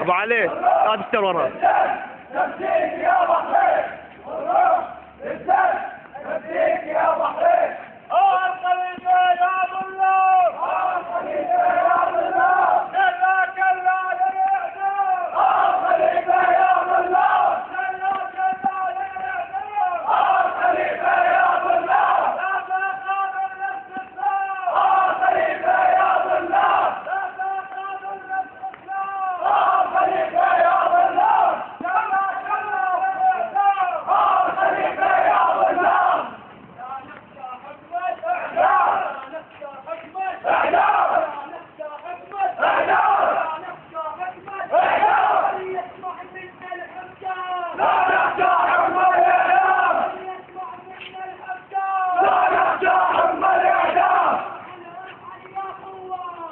ابو علي لا تشتر وراه. تمسيك يا بحرين والروح للسد تمسيك يا بحرين. الخليفة يا ابو الله الخليفة يا ابو الله كلا كلا للاعدام الخليفة يا ابو الله كلا كلا للاعدام الخليفة يا ابو الله لا تقام الاستسلام الخليفة يا ابو الله لا تقام الاستسلام الخليفة يا ابو الله كلا كلا للاعدام الخليفة يا ابو الله.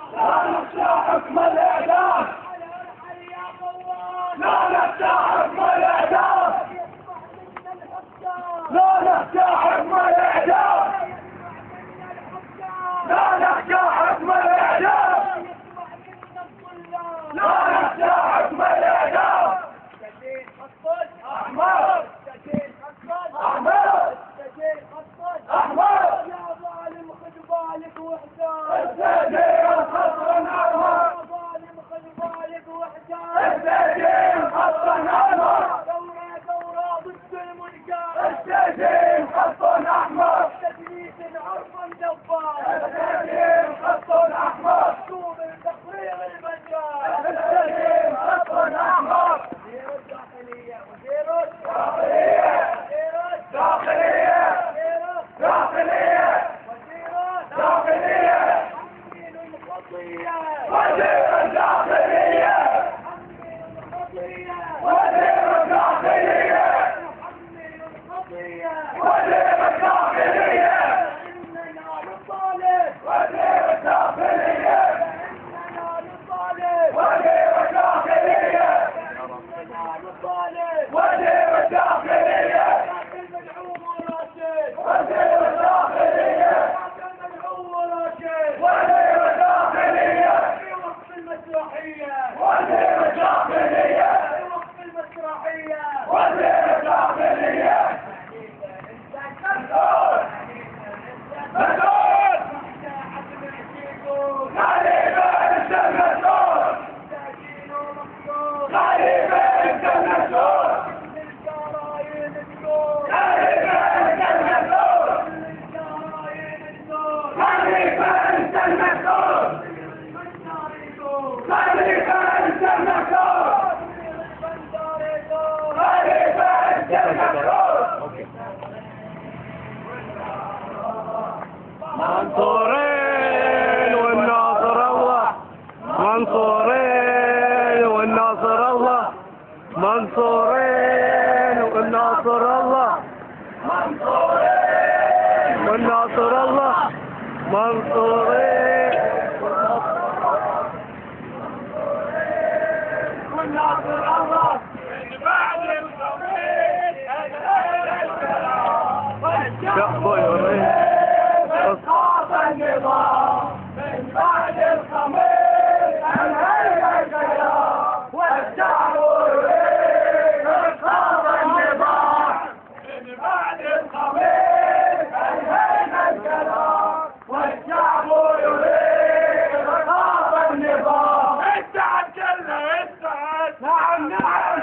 حكم الإعدام لا نخشى حكم الإعدام لا نخشى حكم الإعدام لا نخشى حكم الإعدام لا نخشى حكم الإعدام. أحمد أحمد أحمد يا ظالم خذ بالك وحدان السجين خط أحمر يا ظالم خذ بالك وحدان السجين خط أحمر دورة ضد المنكر السجين خط أحمر تدليس عرفا جبار السجين خط أحمر مكتوب تقرير المجال السجين خط أحمر. وزير الداخلية وزير الداخلية داخلية داخلية وزير الداخلية حمل الخطية وزير الداخلية حمل الخطية وزير الداخلية حمل الخطية وزير الداخلية إننا نطالب وزير الداخلية إننا نطالب وزير الداخلية إننا نطالب وزير الداخلية وزير الداخلية وزير الداخلية في وقت المسرحية وزير الداخلية في وقت المسرحية وزير الداخلية. مسؤول مسؤول خليفة انت المسؤول خليفة انت المسؤول للجرايم الدور خليفة انت المسؤول خليفة انت المسؤول خليفة انت المسؤول خليفة انت المسؤول. منصورين والناصر الله منصورين والناصر الله منصورين والناصر الله منصورين والناصر الله منصورين والناصر الله من بعد الخميس أنهينا الكلام خاف النظام من بعد الخميس أنهينا الكلام والشعب يريد خاف النظام من بعد الخميس أنهينا الكلام والشعب يريد خاف النظام. استعد كلنا استعد نعم نعم